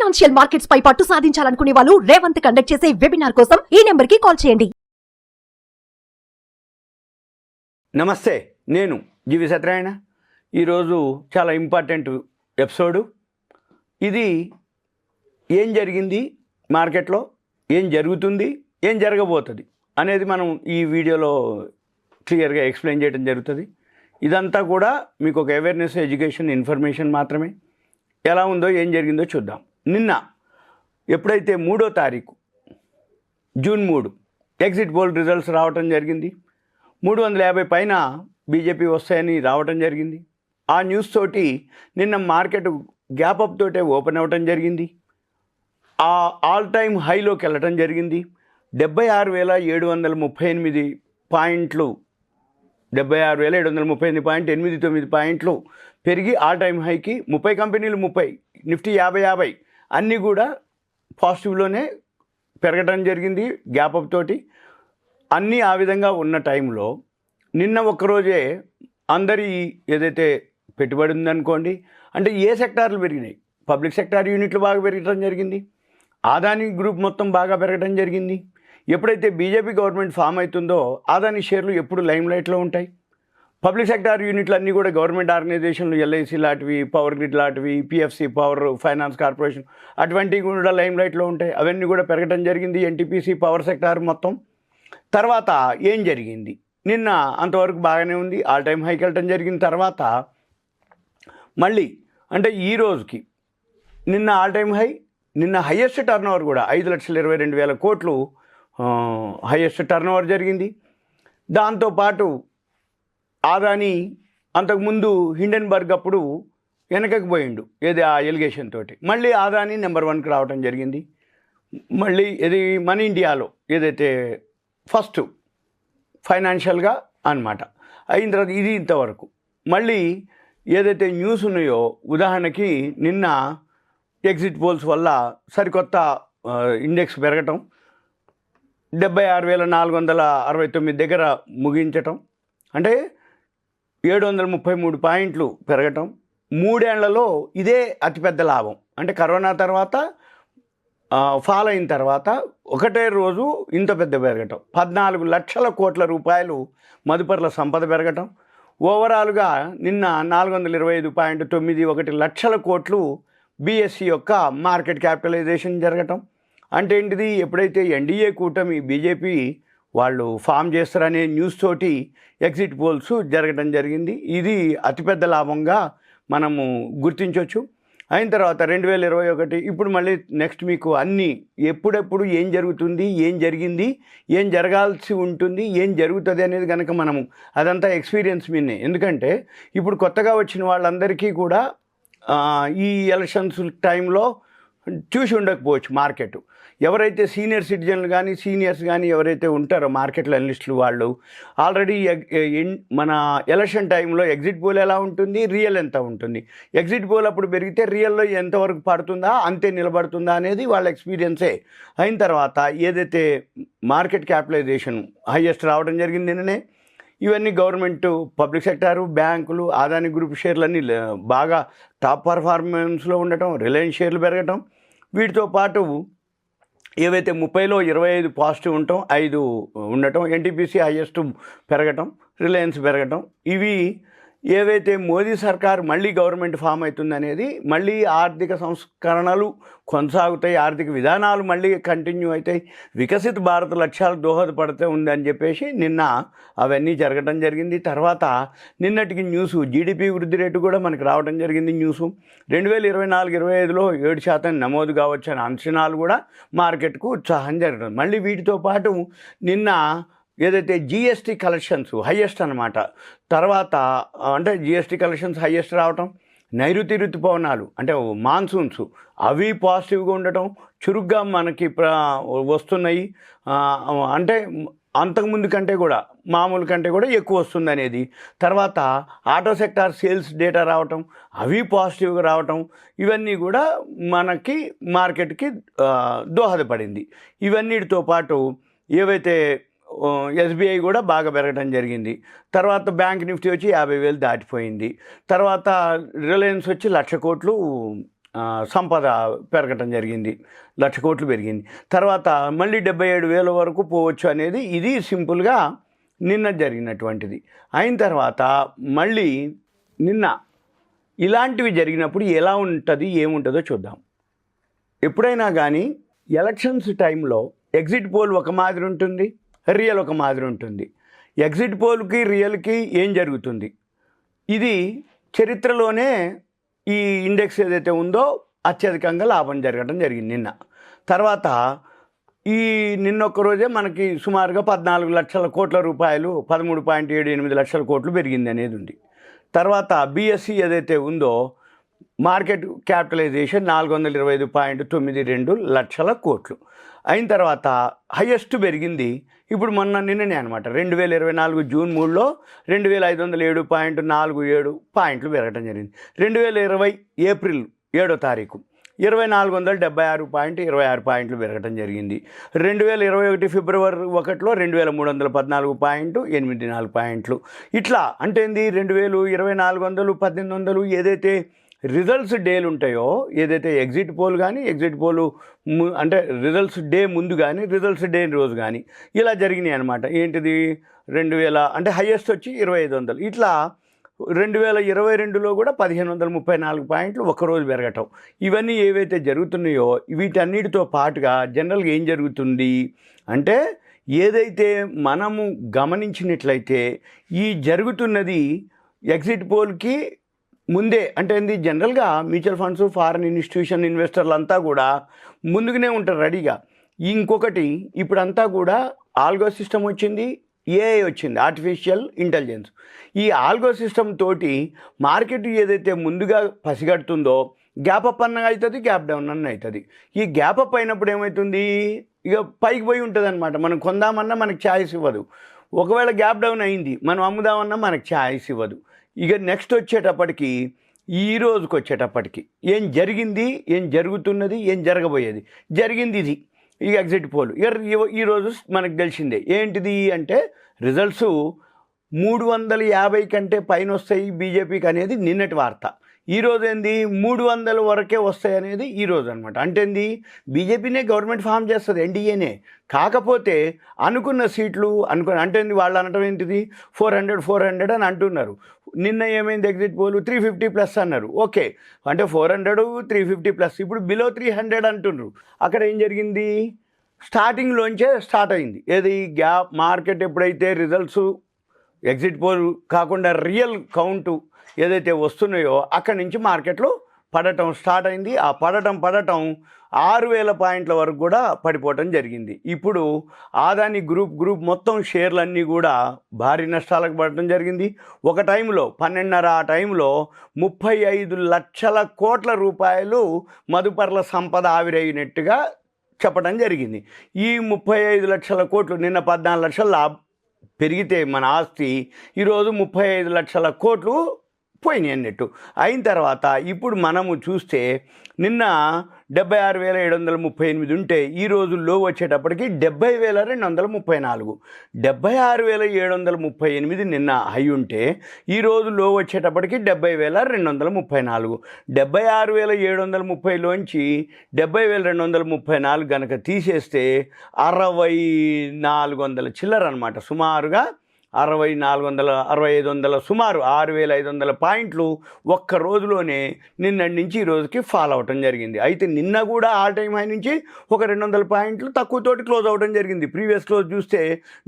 Financial markets పై పట్టు సాధించాలనుకునే వాళ్ళు Revanth conduct చేసే వెబినార్ కోసం ఈ నెంబర్ కి కాల్ చేయండి. నమస్తే, నేను జీవి సత్యనారాయణ. ఈరోజు చాలా ఇంపార్టెంట్ ఎపిసోడు. ఇది ఏం జరిగింది మార్కెట్లో, ఏం జరుగుతుంది, ఏం జరగబోతుంది అనేది మనం ఈ వీడియోలో క్లియర్గా ఎక్స్ప్లెయిన్ చేయడం జరుగుతుంది. ఇదంతా కూడా మీకు ఒక అవేర్నెస్, ఎడ్యుకేషన్, ఇన్ఫర్మేషన్ మాత్రమే. ఎలా ఉందో ఏం జరిగిందో చూద్దాం. నిన్న ఎప్పుడైతే 3వ తారీఖు జూన్ 3 ఎగ్జిట్ పోల్ రిజల్ట్స్ రావటం జరిగింది. 350 పైన బీజేపీ వస్తాయని రావటం జరిగింది. ఆ న్యూస్ తోటి నిన్న మార్కెట్ గ్యాప్ అప్ తోటే ఓపెన్ అవ్వటం జరిగింది. ఆ ఆల్ టైమ్ హైలోకి వెళ్ళటం జరిగింది. 76,738 పాయింట్లు, 76,738.89 పాయింట్లు పెరిగి ఆల్ టైమ్ హైకి 30 కంపెనీలు 30, నిఫ్టీ 50 అన్నీ కూడా పాజిటివ్లోనే పెరగడం జరిగింది గ్యాప్ అప్ తోటి. అన్నీ ఆ విధంగా ఉన్న టైంలో నిన్న ఒక్కరోజే అందరి ఏదైతే పెట్టుబడి ఉందనుకోండి, అంటే ఏ సెక్టార్లు పెరిగినాయి, పబ్లిక్ సెక్టార్ యూనిట్లు బాగా పెరగడం జరిగింది. ఆదాని గ్రూప్ మొత్తం బాగా పెరగడం జరిగింది. ఎప్పుడైతే బీజేపీ గవర్నమెంట్ ఫామ్ అవుతుందో ఆదాని షేర్లు ఎప్పుడు లైమ్ లైట్లో ఉంటాయి. పబ్లిక్ సెక్టార్ యూనిట్లు అన్నీ కూడా గవర్నమెంట్ ఆర్గనైజేషన్లు, ఎల్ఐసి లాంటివి, పవర్ గ్రిడ్ లాంటివి, పిఎఫ్సి పవర్ ఫైనాన్స్ కార్పొరేషన్ అటువంటివి కూడా లైమ్ లైట్లో ఉంటాయి. అవన్నీ కూడా పెరగడం జరిగింది. ఎన్టీపీసీ పవర్ సెక్టార్ మొత్తం. తర్వాత ఏం జరిగింది, నిన్న అంతవరకు బాగానే ఉంది, ఆల్ టైమ్ హైకి వెళ్ళటం జరిగిన తర్వాత మళ్ళీ అంటే ఈ రోజుకి నిన్న ఆల్ టైమ్ హై, నిన్న హయ్యెస్ట్ టర్న్ ఓవర్ కూడా 5,22,000 కోట్లు హయ్యెస్ట్ టర్న్ ఓవర్ జరిగింది. దాంతోపాటు ఆదాని అంతకుముందు హిండెన్బర్గ్ అప్పుడు వెనకకు పోయిండు ఏది ఆ ఎలిగేషన్ తోటి. మళ్ళీ ఆదాని నెంబర్ 1కి రావడం జరిగింది. మళ్ళీ ఇది మన ఇండియాలో ఏదైతే ఫస్ట్ ఫైనాన్షియల్గా అన్నమాట అయిన తర్వాత ఇది ఇంతవరకు. మళ్ళీ ఏదైతే న్యూస్ ఉన్నాయో, ఉదాహరణకి నిన్న ఎగ్జిట్ పోల్స్ వల్ల సరికొత్త ఇండెక్స్ పెరగటం, 76,469 దగ్గర ముగించటం, అంటే 733 పాయింట్లు పెరగటం. 3 ఏళ్లలో ఇదే అతిపెద్ద లాభం. అంటే కరోనా తర్వాత ఫాల్ అయిన తర్వాత ఒకటే రోజు ఇంత పెద్ద పెరగటం. 14 లక్షల కోట్ల రూపాయలు మదుపర్ల సంపద పెరగటం. ఓవరాల్గా నిన్న 425.91 లక్షల కోట్లు బీఎస్సీ యొక్క మార్కెట్ క్యాపిటలైజేషన్ జరగటం. అంటే ఏంటిది, ఎప్పుడైతే ఎన్డీఏ కూటమి బీజేపీ వాళ్ళు ఫామ్ చేస్తారనే న్యూస్ తోటి ఎగ్జిట్ పోల్స్ జరగడం జరిగింది. ఇది అతిపెద్ద లాభంగా మనము గుర్తించవచ్చు. అయిన తర్వాత 2021 ఇప్పుడు మళ్ళీ నెక్స్ట్ మీకు అన్నీ ఎప్పుడెప్పుడు ఏం జరుగుతుంది, ఏం జరిగింది, ఏం జరగాల్సి ఉంటుంది, ఏం జరుగుతుంది అనేది కనుక మనము అదంతా ఎక్స్పీరియన్స్ మీనే. ఎందుకంటే ఇప్పుడు కొత్తగా వచ్చిన వాళ్ళందరికీ కూడా ఈ ఎలక్షన్స్ టైంలో చూసి ఉండకపోవచ్చు మార్కెట్. ఎవరైతే సీనియర్ సిటిజన్లు కానీ సీనియర్స్ కానీ ఎవరైతే ఉంటారో మార్కెట్లో అనలిస్టులు, వాళ్ళు ఆల్రెడీ మన ఎలక్షన్ టైంలో ఎగ్జిట్ పోల్ ఎలా ఉంటుంది, రియల్ ఎంత ఉంటుంది, ఎగ్జిట్ పోల్ అప్పుడు పెరిగితే రియల్లో ఎంతవరకు పడుతుందా, అంతే నిలబడుతుందా అనేది వాళ్ళ ఎక్స్పీరియన్సే. అయిన తర్వాత ఏదైతే మార్కెట్ క్యాపిటలైజేషన్ హైయెస్ట్ రావడం జరిగింది నిన్ననే, ఇవన్నీ గవర్నమెంట్, పబ్లిక్ సెక్టారు, బ్యాంకులు, ఆదాని గ్రూప్ షేర్లన్నీ బాగా టాప్ పర్ఫార్మెన్స్లో ఉండటం, రిలయన్స్ షేర్లు పెరగటం. వీటితో పాటు ఏవైతే 30లో 25 పాజిటివ్ ఉండటం, 5 ఉండటం, ఎన్టీపీసీ హైయెస్ట్ పెరగటం, రిలయన్స్ పెరగటం. ఇవి ఏవైతే మోదీ సర్కార్ మళ్ళీ గవర్నమెంట్ ఫామ్ అవుతుందనేది, మళ్ళీ ఆర్థిక సంస్కరణలు కొనసాగుతాయి, ఆర్థిక విధానాలు మళ్ళీ కంటిన్యూ అవుతాయి, వికసిత భారత్ లక్ష్యాలు దోహదపడుతూ ఉందని చెప్పేసి నిన్న అవన్నీ జరగడం జరిగింది. తర్వాత నిన్నటికి న్యూసు జీడిపి వృద్ధి రేటు కూడా మనకి రావడం జరిగింది. న్యూసు 2024-25లో 7% నమోదు కావచ్చు అనే అంచనాలు కూడా మార్కెట్కు ఉత్సాహం జరగడం. మళ్ళీ వీటితో పాటు నిన్న ఏదైతే జిఎస్టీ కలెక్షన్స్ హయ్యెస్ట్ అనమాట, తర్వాత అంటే జిఎస్టీ కలెక్షన్స్ హయ్యెస్ట్ రావటం, నైరుతి ఋతుపవనాలు అంటే మాన్సూన్స్ అవి పాజిటివ్గా ఉండటం, చురుగ్గా మనకి వస్తున్నాయి. అంటే అంతకుముందు కంటే కూడా మామూలు కంటే కూడా ఎక్కువ వస్తుంది అనేది. తర్వాత ఆటో సెక్టార్ సేల్స్ డేటా రావటం, అవి పాజిటివ్గా రావటం, ఇవన్నీ కూడా మనకి మార్కెట్కి దోహదపడింది. ఇవన్నిటితో పాటు ఏవైతే ఎస్బీఐ కూడా బాగా పెరగడం జరిగింది. తర్వాత బ్యాంక్ నిఫ్టీ వచ్చి 50,000 దాటిపోయింది. తర్వాత రిలయన్స్ వచ్చి 1,00,000 కోట్లు సంపద పెరగటం జరిగింది, 1,00,000 కోట్లు పెరిగింది. తర్వాత మళ్ళీ 77,000 వరకు పోవచ్చు అనేది ఇది సింపుల్గా నిన్న జరిగినటువంటిది. అయిన తర్వాత మళ్ళీ నిన్న ఇలాంటివి జరిగినప్పుడు ఎలా ఉంటుంది ఏముంటుందో చూద్దాం. ఎప్పుడైనా కానీ ఎలక్షన్స్ టైంలో ఎగ్జిట్ పోల్ ఒక మాదిరి ఉంటుంది, రియల్ ఒక మాదిరి ఉంటుంది. ఎగ్జిట్ పోల్కి రియల్కి ఏం జరుగుతుంది, ఇది చరిత్రలోనే ఈ ఇండెక్స్ ఏదైతే ఉందో అత్యధికంగా లాభం జరగడం జరిగింది నిన్న. తర్వాత ఈ నిన్నొక్క రోజే మనకి సుమారుగా 14 లక్షల కోట్ల రూపాయలు, 13.78 లక్షల కోట్లు పెరిగింది అనేది ఉంది. తర్వాత బిఎస్సి ఏదైతే ఉందో మార్కెట్ క్యాపిటలైజేషన్ 425.92 లక్షల కోట్లు అయిన తర్వాత హైయెస్ట్ పెరిగింది ఇప్పుడు నిన్ననే అనమాట. 2024 జూన్ 3లో 2,507.47 పాయింట్లు పెరగడం జరిగింది. 2020 ఏప్రిల్ 7వ తారీఖు 2,476.26 పాయింట్లు పెరగడం జరిగింది. 2021 ఫిబ్రవరి 1లో 2,314.84 పాయింట్లు. ఇట్లా అంటే ఏంది, 2,000, 2,400, 1,800 ఏదైతే డేలు ఉంటాయో, ఏదైతే ఎగ్జిట్ పోల్ కానీ అంటే రిజల్ట్స్ డే ముందు కానీ డే రోజు కానీ ఇలా జరిగినాయి అనమాట. ఏంటిది 2,000 అంటే హైయెస్ట్ వచ్చి 2,500. ఇట్లా 2022లో కూడా 1,534 పాయింట్లు ఒక్కరోజు పెరగటం. ఇవన్నీ ఏవైతే జరుగుతున్నాయో వీటన్నిటితో పాటుగా జనరల్గా ఏం జరుగుతుంది అంటే, ఏదైతే మనము గమనించినట్లయితే ఈ జరుగుతున్నది ఎగ్జిట్ పోల్కి ముందే అంటే ఏంది, జనరల్గా మ్యూచువల్ ఫండ్స్, ఫారిన్ ఇన్స్టిట్యూషన్ ఇన్వెస్టర్లు అంతా కూడా ముందుగానే ఉంటారు రెడీగా. ఇంకొకటి ఇప్పుడంతా కూడా ఆల్గో సిస్టమ్ వచ్చింది, ఏఐ వచ్చింది, ఆర్టిఫిషియల్ ఇంటెలిజెన్స్. ఈ ఆల్గో సిస్టమ్ తోటి మార్కెట్ ఏదైతే ముందుగా పసిగడుతుందో గ్యాప్ అప్ అన్న అవుతుంది, గ్యాప్ డౌన్ అన్న అవుతుంది. ఈ గ్యాప్ అప్ అయినప్పుడు ఏమవుతుంది, ఇక పైకి పోయి ఉంటుంది అనమాట. మనం కొందామన్నా మనకు ఛాయిస్ ఇవ్వదు. ఒకవేళ గ్యాప్ డౌన్ అయింది, మనం అమ్ముదామన్నా మనకు ఛాయిస్ ఇవ్వదు. ఇక నెక్స్ట్ వచ్చేటప్పటికి ఈ రోజుకి వచ్చేటప్పటికి ఏం జరిగింది, ఏం జరుగుతున్నది, ఏం జరగబోయేది, జరిగింది ఇది ఇక ఎగ్జిట్ పోల్. ఈరోజు మనకు తెలిసిందే ఏంటిది అంటే, రిజల్ట్స్ 350 కంటే పైన వస్తాయి బీజేపీకి అనేది నిన్నటి వార్త. ఈరోజు ఏంది 300 వరకే వస్తాయి అనేది ఈరోజు అనమాట. అంటే ఏంది, బీజేపీనే గవర్నమెంట్ ఫామ్ చేస్తుంది, ఎన్డీఏనే. కాకపోతే అనుకున్న సీట్లు అంటే వాళ్ళు అనటం ఏంటిది 400 అని అంటున్నారు. నిన్న ఏమైంది, ఎగ్జిట్ పోల్ 350+ అన్నారు. ఓకే, అంటే 400, 350+. ఇప్పుడు బిలో 300 అంటున్నారు. అక్కడ ఏం జరిగింది, స్టార్టింగ్లోంచే స్టార్ట్ అయింది. ఏది గ్యాప్ మార్కెట్ ఎప్పుడైతే రిజల్ట్స్ ఎగ్జిట్ పోల్ కాకుండా రియల్ కౌంటు ఏదైతే వస్తున్నాయో అక్కడి నుంచి మార్కెట్లో పడటం స్టార్ట్ అయింది. ఆ పడటం 6,000 పాయింట్ల వరకు కూడా పడిపోవటం జరిగింది. ఇప్పుడు ఆదాని గ్రూప్ మొత్తం షేర్లన్నీ కూడా భారీ నష్టాలకు పడటం జరిగింది. ఒక టైంలో 12:30 ఆ టైంలో 35 లక్షల కోట్ల రూపాయలు మదుపర్ల సంపద ఆవిరైనట్టుగా చెప్పడం జరిగింది. ఈ 35 లక్షల కోట్లు నిన్న 14 లక్షల పెరిగితే మన ఆస్తి ఈరోజు 35 లక్షల కోట్లు పోయినాయి అన్నట్టు. అయిన తర్వాత ఇప్పుడు మనము చూస్తే నిన్న 76,738 ఉంటే ఈరోజు లో వచ్చేటప్పటికి 70,234. 76,738 నిన్న హై ఉంటే ఈరోజు లో వచ్చేటప్పటికి 70,234. 76,730లోంచి 70,234 కనుక తీసేస్తే 6,400 చిల్లర అనమాట. సుమారుగా 6,500 సుమారు 6,500 పాయింట్లు ఒక్క రోజులోనే నిన్నటి నుంచి ఈ రోజుకి ఫాల్ అవటం జరిగింది. అయితే నిన్న కూడా ఆల్ టైమ్ హై నుంచి ఒక 200 పాయింట్లు తక్కువతోటి క్లోజ్ అవడం జరిగింది. ప్రీవియస్ క్లోజ్ చూస్తే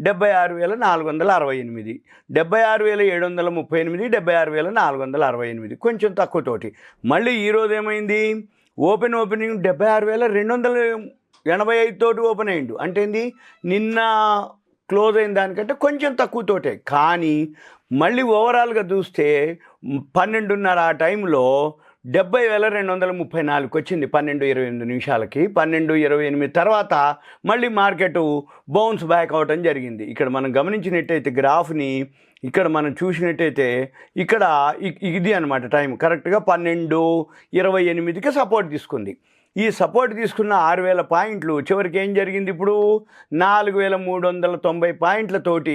76,468, 76,738, 76,468 కొంచెం తక్కువతోటి. మళ్ళీ ఈరోజు ఏమైంది, ఓపెనింగ్ 76,285 తోటి ఓపెన్ అయ్యిండు. అంటే ఏంది, నిన్న క్లోజ్ అయిన దానికంటే కొంచెం తక్కువతోటే. కానీ మళ్ళీ ఓవరాల్గా చూస్తే 12:30 ఆ టైంలో 70,234 వచ్చింది 12:28 నిమిషాలకి. 12:28 తర్వాత మళ్ళీ మార్కెట్ బౌన్స్ బ్యాక్ అవటం జరిగింది. ఇక్కడ మనం గమనించినట్టయితే గ్రాఫ్ని ఇక్కడ మనం చూసినట్టయితే ఇక్కడ ఇది అనమాట టైం కరెక్ట్గా 12:28కి సపోర్ట్ తీసుకుంది. ఈ సపోర్ట్ తీసుకున్న 6,000 పాయింట్లు చివరికి ఏం జరిగింది? ఇప్పుడు 4,390 పాయింట్లతోటి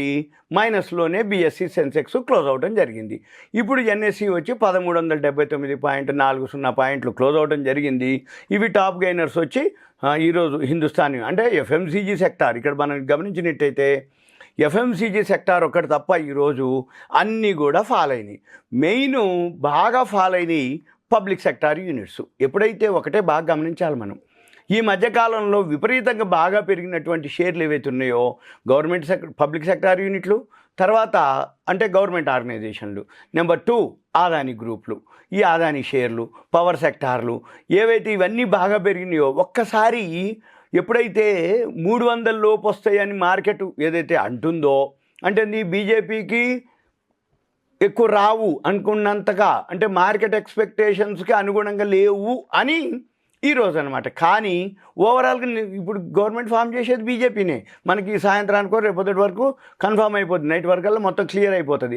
మైనస్లోనే బీఎస్సీ సెన్సెక్స్ క్లోజ్ అవడం జరిగింది. ఇప్పుడు ఎన్ఎస్సి వచ్చి 1,370.40 పాయింట్లు క్లోజ్ అవడం జరిగింది. ఇవి టాప్ గెయినర్స్ వచ్చి ఈరోజు హిందుస్థాన్ అంటే ఎఫ్ఎంసీజీ సెక్టార్. ఇక్కడ మనం గమనించినట్టయితే ఎఫ్ఎంసీజీ సెక్టార్ ఒకటి తప్ప ఈరోజు అన్నీ కూడా ఫాల్ అయినాయి. మెయిన్ బాగా ఫాల్ అయినాయి పబ్లిక్ సెక్టార్ యూనిట్స్. ఎప్పుడైతే ఒకటే బాగా గమనించాలి మనం, ఈ మధ్యకాలంలో విపరీతంగా బాగా పెరిగినటువంటి షేర్లు ఏవైతే ఉన్నాయో గవర్నమెంట్ పబ్లిక్ సెక్టార్ యూనిట్లు, తర్వాత అంటే గవర్నమెంట్ ఆర్గనైజేషన్లు, నెంబర్ 2 ఆదాని గ్రూపులు, ఈ ఆదాని షేర్లు, పవర్ సెక్టార్లు ఏవైతే ఇవన్నీ బాగా పెరిగినాయో ఒక్కసారి ఎప్పుడైతే 300 లోపు వస్తాయని మార్కెట్ ఏదైతే అంటుందో, అంటే బీజేపీకి ఎక్కువ రావు అనుకున్నంతగా, అంటే మార్కెట్ ఎక్స్పెక్టేషన్స్కి అనుగుణంగా లేవు అని ఈరోజు అనమాట. కానీ ఓవరాల్గా ఇప్పుడు గవర్నమెంట్ ఫామ్ చేసేది బీజేపీనే. మనకి సాయంత్రానికో రేపొద్దు వరకు కన్ఫామ్ అయిపోతుంది, నైట్ వరకల్లా మొత్తం క్లియర్ అయిపోతుంది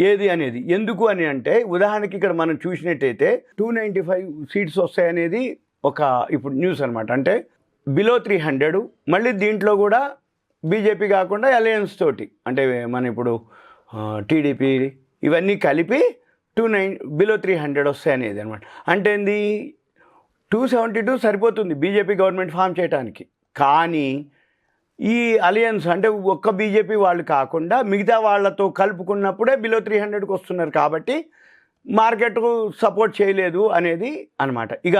ఏది అనేది. ఎందుకు అని అంటే ఉదాహరణకి ఇక్కడ మనం చూసినట్టయితే 295 సీట్స్ వస్తాయనేది ఒక ఇప్పుడు న్యూస్ అనమాట. అంటే బిలో 300, మళ్ళీ దీంట్లో కూడా బీజేపీ కాకుండా అలయన్స్ తోటి అంటే మన ఇప్పుడు టీడీపీ ఇవన్నీ కలిపి బిలో 300 వస్తాయనేది అనమాట. అంటే 272 సరిపోతుంది బీజేపీ గవర్నమెంట్ ఫామ్ చేయడానికి. కానీ ఈ అలయన్స్ అంటే ఒక్క బీజేపీ వాళ్ళు కాకుండా మిగతా వాళ్ళతో కలుపుకున్నప్పుడే బిలో 300కి వస్తున్నారు. కాబట్టి మార్కెట్కు సపోర్ట్ చేయలేదు అనేది అనమాట. ఇక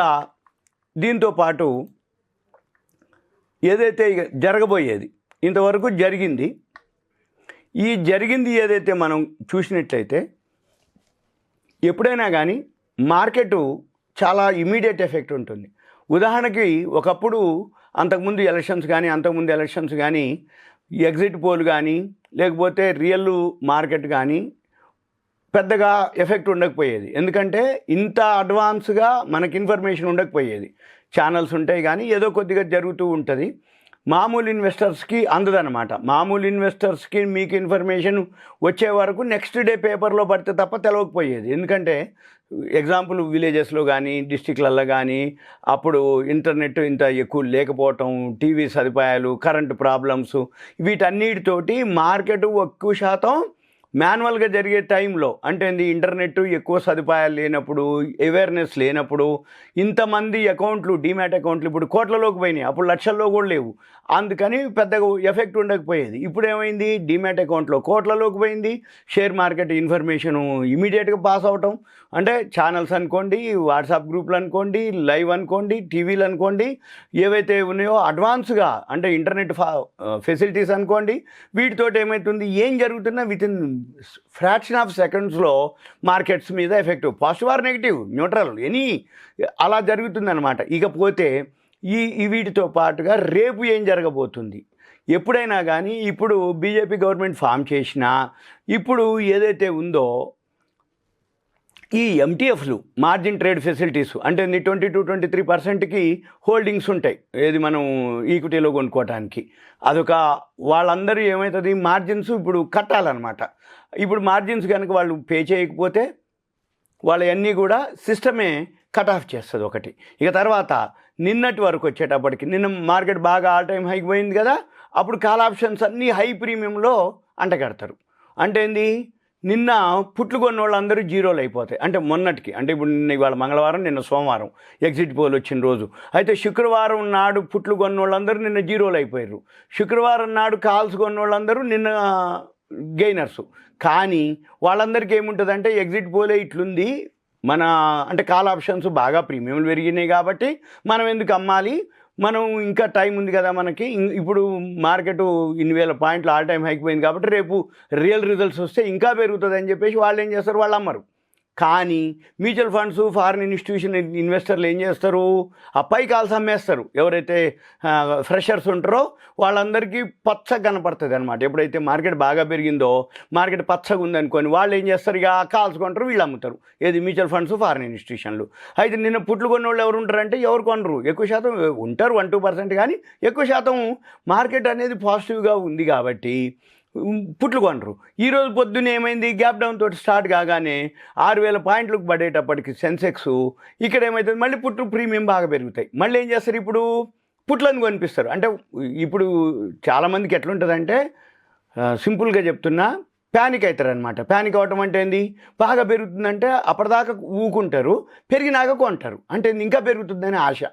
దీంతో పాటు ఏదైతే ఇక జరగబోయేది ఇంతవరకు జరిగింది, ఈ జరిగింది ఏదైతే మనం చూసినట్లయితే ఎప్పుడైనా కానీ మార్కెటు చాలా ఇమీడియట్ ఎఫెక్ట్ ఉంటుంది. ఉదాహరణకి ఒకప్పుడు అంతకుముందు ఎలక్షన్స్ కానీ ఎగ్జిట్ పోల్ కానీ లేకపోతే రియల్ మార్కెట్ కానీ పెద్దగా ఎఫెక్ట్ ఉండకపోయేది. ఎందుకంటే ఇంత అడ్వాన్స్గా మనకి ఇన్ఫర్మేషన్ ఉండకపోయేది. ఛానల్స్ ఉంటాయి కానీ ఏదో కొద్దిగా జరుగుతూ ఉంటుంది. మామూలు ఇన్వెస్టర్స్కి అందదన్నమాట. మామూలు ఇన్వెస్టర్స్కి మీకు ఇన్ఫర్మేషన్ వచ్చే వరకు నెక్స్ట్ డే పేపర్లో పడితే తప్ప తెలవకపోయేది. ఎందుకంటే ఎగ్జాంపుల్ విలేజెస్లో కానీ డిస్టిక్లలో కానీ అప్పుడు ఇంటర్నెట్ ఇంత ఎక్కువ లేకపోవటం, టీవీ సదుపాయాలు, కరెంటు ప్రాబ్లమ్స్, వీటన్నిటితోటి మార్కెట్ ఎక్కువ శాతం మాన్యువల్గా జరిగే టైంలో, అంటే ఇంటర్నెట్ ఎక్కువ సదుపాయాలు లేనప్పుడు, అవేర్నెస్ లేనప్పుడు ఇంతమంది అకౌంట్లు డీమ్యాట్ అకౌంట్లు ఇప్పుడు కోట్లలోకి పోయినాయి, అప్పుడు లక్షల్లో కూడా లేవు. అందుకని పెద్దగా ఎఫెక్ట్ ఉండకపోయేది. ఇప్పుడు ఏమైంది, డీమ్యాట్ అకౌంట్లో కోట్లలోకి పోయింది. షేర్ మార్కెట్ ఇన్ఫర్మేషను ఇమీడియట్గా పాస్ అవటం, అంటే ఛానల్స్ అనుకోండి, వాట్సాప్ గ్రూపులు అనుకోండి, లైవ్ అనుకోండి, టీవీలు అనుకోండి, ఏవైతే ఉన్నాయో అడ్వాన్స్గా అంటే ఇంటర్నెట్ ఫెసిలిటీస్ అనుకోండి, వీటితోటి ఏమవుతుంది, ఏం జరుగుతున్నా వితిన్ ఫ్రాక్షన్ ఆఫ్ సెకండ్స్లో మార్కెట్స్ మీద effective, positive or negative, neutral, any అలా జరుగుతుందన్నమాట. ఇకపోతే ఈ వీటితో పాటుగా రేపు ఏం జరగబోతుంది, ఎప్పుడైనా కానీ ఇప్పుడు బీజేపీ గవర్నమెంట్ ఫామ్ చేసినా ఇప్పుడు ఏదైతే ఉందో ఈ ఎంటీఎఫ్లు, మార్జిన్ ట్రేడ్ ఫెసిలిటీస్, అంటే 22-23%కి హోల్డింగ్స్ ఉంటాయి, ఏది మనం ఈక్విటీలో కొనుక్కోవటానికి. అదొక వాళ్ళందరూ ఏమవుతుంది, మార్జిన్స్ ఇప్పుడు కట్టాలన్నమాట. ఇప్పుడు మార్జిన్స్ కనుక వాళ్ళు పే చేయకపోతే వాళ్ళన్నీ కూడా సిస్టమే కట్ ఆఫ్ చేస్తుంది ఒకటి. ఇక తర్వాత నిన్నటి వరకు వచ్చేటప్పటికి నిన్న మార్కెట్ బాగా ఆల్ టైమ్ హైకి పోయింది కదా, అప్పుడు కాల్ ఆప్షన్స్ అన్నీ హై ప్రీమియంలో అంటగడతారు. అంటే నిన్న పుట్లు కొన్న వాళ్ళందరూ జీరోలు అయిపోతాయి. అంటే మొన్నటికి, అంటే ఇప్పుడు ఇవాళ మంగళవారం, నిన్న సోమవారం ఎగ్జిట్ పోల్ వచ్చిన రోజు. అయితే శుక్రవారం నాడు పుట్లు కొన్న వాళ్ళందరూ నిన్న జీరోలు అయిపోయారు. శుక్రవారం నాడు కాల్స్ కొన్న వాళ్ళందరూ నిన్న గెయినర్సు. కానీ వాళ్ళందరికీ ఏముంటుందంటే ఎగ్జిట్ పోలే ఇట్లుంది, మన అంటే కాల్ ఆప్షన్స్ బాగా ప్రీమియంలు పెరిగినాయి కాబట్టి మనం ఎందుకు అమ్మాలి, మనం ఇంకా టైం ఉంది కదా మనకి, ఇప్పుడు మార్కెట్ 2,000 పాయింట్లు ఆల్ టైం హైక్ పోయింది కాబట్టి రేపు రియల్ రిజల్ట్స్ వస్తే ఇంకా పెరుగుతుంది అని చెప్పేసి వాళ్ళు ఏం చేస్తారు, వాళ్ళు అమ్మరు. కానీ మ్యూచువల్ ఫండ్స్, ఫారిన్ ఇన్స్టిట్యూషన్ ఇన్వెస్టర్లు ఏం చేస్తారు, ఆ పై కాల్స్ అమ్మేస్తారు. ఎవరైతే ఫ్రెషర్స్ ఉంటారో వాళ్ళందరికీ పచ్చగా కనపడుతుంది అనమాట. ఎప్పుడైతే మార్కెట్ బాగా పెరిగిందో, మార్కెట్ పచ్చగా ఉందనుకొని వాళ్ళు ఏం చేస్తారు, ఇక కాల్స్ కొంటారు, వీళ్ళు అమ్ముతారు. ఏది మ్యూచువల్ ఫండ్స్, ఫారిన్ ఇన్స్టిట్యూషన్లు. అయితే నిన్న పుట్లు కొన్న వాళ్ళు ఎవరు ఉంటారంటే ఎవరు కొనరు, ఎక్కువ శాతం ఉంటారు 1-2%. కానీ ఎక్కువ శాతం మార్కెట్ అనేది పాజిటివ్గా ఉంది కాబట్టి పుట్లు కొనరు. ఈరోజు పొద్దున్న ఏమైంది, గ్యాప్ డౌన్ తోటి స్టార్ట్ కాగానే 6,000 పాయింట్లకు పడేటప్పటికి సెన్సెక్స్ ఇక్కడ ఏమవుతుంది, మళ్ళీ పుట్లు ప్రీమియం బాగా పెరుగుతాయి. మళ్ళీ ఏం చేస్తారు, ఇప్పుడు పుట్లను కొనిపిస్తారు. అంటే ఇప్పుడు చాలామందికి ఎట్లుంటుందంటే సింపుల్గా చెప్తున్నా, ప్యానిక్ అవుతారనమాట. ప్యానిక్ అవటం అంటే ఏంది, బాగా పెరుగుతుందంటే అప్పటిదాకా ఊకుంటారు, పెరిగినాక కొంటారు. అంటే ఇంకా పెరుగుతుందని ఆశ,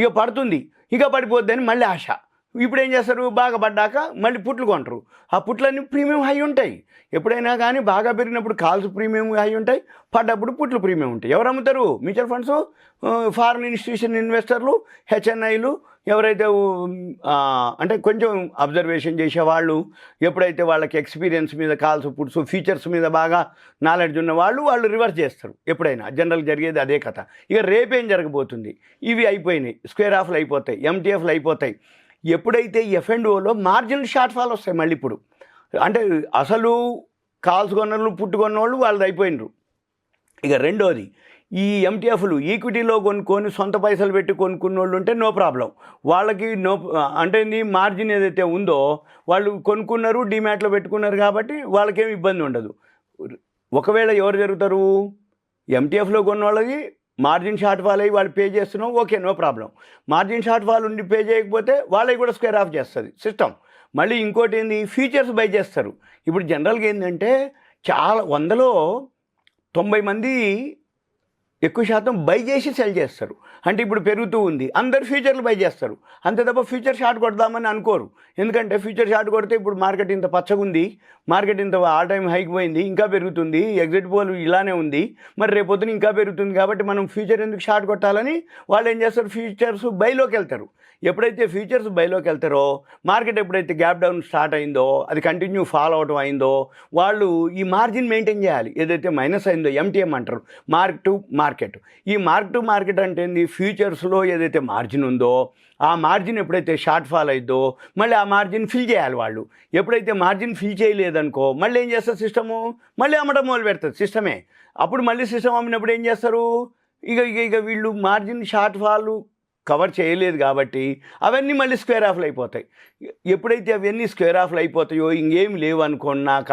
ఇక పడుతుంది ఇక పడిపోద్దని మళ్ళీ ఆశ. ఇప్పుడు ఏం చేస్తారు, బాగా పడ్డాక మళ్ళీ పుట్లు కొంటారు. ఆ పుట్లన్నీ ప్రీమియం హై ఉంటాయి. ఎప్పుడైనా కానీ బాగా పెరిగినప్పుడు కాల్స్ ప్రీమియం హై ఉంటాయి, పడ్డప్పుడు పుట్లు ప్రీమియం ఉంటాయి. ఎవరు అమ్ముతారు, మ్యూచువల్ ఫండ్స్, ఫారిన్ ఇన్స్టిట్యూషన్ ఇన్వెస్టర్లు, హెచ్ఎన్ఐలు, ఎవరైతే అంటే కొంచెం అబ్జర్వేషన్ చేసేవాళ్ళు, ఎప్పుడైతే వాళ్ళకి ఎక్స్పీరియన్స్ మీద కాల్స్ పుట్స్ ఫీచర్స్ మీద బాగా నాలెడ్జ్ ఉన్న వాళ్ళు రివర్స్ చేస్తారు. ఎప్పుడైనా జనరల్ జరిగేది అదే కథ. ఇక రేపేం జరగబోతుంది, ఇవి అయిపోయినాయి, స్క్వేర్ ఆఫ్లు అయిపోతాయి, ఎంటీఎఫ్లు అయిపోతాయి. ఎప్పుడైతే ఎఫ్ఎండ్ఓలో మార్జినల్ షార్ట్ ఫాల్ వస్తాయి మళ్ళీ ఇప్పుడు, అంటే అసలు కాల్స్ కొన్నోళ్ళు పుట్టుకున్న వాళ్ళు వాళ్ళది అయిపోయినరు. ఇక రెండోది, ఈ ఎంటీఎఫ్లు ఈక్విటీలో కొనుక్కొని సొంత పైసలు పెట్టి కొనుక్కున్న వాళ్ళు ఉంటే నో ప్రాబ్లం, వాళ్ళకి అంటే మార్జిన్ ఏదైతే ఉందో వాళ్ళు కొనుక్కున్నారు, డిమాట్లో పెట్టుకున్నారు కాబట్టి వాళ్ళకేం ఇబ్బంది ఉండదు. ఒకవేళ ఎవరు జరుగుతారు, ఎంటీఎఫ్లో కొన్న వాళ్ళకి మార్జిన్ షార్ట్ ఫాల్ అయ్యి వాళ్ళు పే చేస్తున్నాం, okay no problem. Margin shortfall ఉండి పే చేయకపోతే వాళ్ళకి కూడా స్క్వేర్ ఆఫ్ చేస్తుంది సిస్టమ్. మళ్ళీ ఇంకోటి ఏంది, ఫీచర్స్ బై చేస్తారు. ఇప్పుడు జనరల్గా ఏంటంటే చాలా 100లో 90 మంది ఎక్కువ శాతం బై చేసి సెల్ చేస్తారు. అంటే ఇప్పుడు పెరుగుతూ ఉంది, అందరు ఫ్యూచర్లు బై చేస్తారు, అంతే తప్ప ఫ్యూచర్ షార్ట్ కొడదామని అనుకోరు. ఎందుకంటే ఫ్యూచర్ షార్ట్ కొడితే ఇప్పుడు మార్కెట్ ఇంత పచ్చగా ఉంది, మార్కెట్ ఇంత ఆల్ టైమ్ హైక్ పోయింది, ఇంకా పెరుగుతుంది, ఎగ్జిట్ పోల్ ఇలానే ఉంది, మరి రేపొద్దున ఇంకా పెరుగుతుంది కాబట్టి మనం ఫ్యూచర్ ఎందుకు షార్ట్ కొట్టాలని వాళ్ళు ఏం చేస్తారు, ఫ్యూచర్స్ బైలోకి వెళ్తారు. ఎప్పుడైతే ఫ్యూచర్స్ బైలోకి వెళ్తారో, మార్కెట్ ఎప్పుడైతే గ్యాప్ డౌన్ స్టార్ట్ అయిందో, అది కంటిన్యూ ఫాలో అవటం అయిందో, వాళ్ళు ఈ మార్జిన్ మెయింటైన్ చేయాలి. ఏదైతే మైనస్ అయిందో ఎంటీఎం అంటారు, మార్క్ టు మార్కెట్. ఈ మార్క్ టు మార్కెట్ అంటే ఏంది, ఫ్యూచర్స్లో ఏదైతే మార్జిన్ ఉందో ఆ మార్జిన్ ఎప్పుడైతే షార్ట్ ఫాల్ అయిద్దో మళ్ళీ ఆ మార్జిన్ ఫిల్ చేయాలి వాళ్ళు. ఎప్పుడైతే మార్జిన్ ఫిల్ చేయలేదనుకో మళ్ళీ ఏం చేస్తారు సిస్టము, మళ్ళీ అమ్మడం మొదలు పెడుతుంది సిస్టమే. అప్పుడు మళ్ళీ సిస్టమ్ అమ్మినప్పుడు ఏం చేస్తారు, ఇక వీళ్ళు మార్జిన్ షార్ట్ ఫాల్ కవర్ చేయలేదు కాబట్టి అవన్నీ మళ్ళీ స్క్వేర్ ఆఫ్లు అయిపోతాయి. ఎప్పుడైతే అవన్నీ స్క్వేర్ ఆఫ్లు అయిపోతాయో, ఇంకేమి లేవు అనుకున్నాక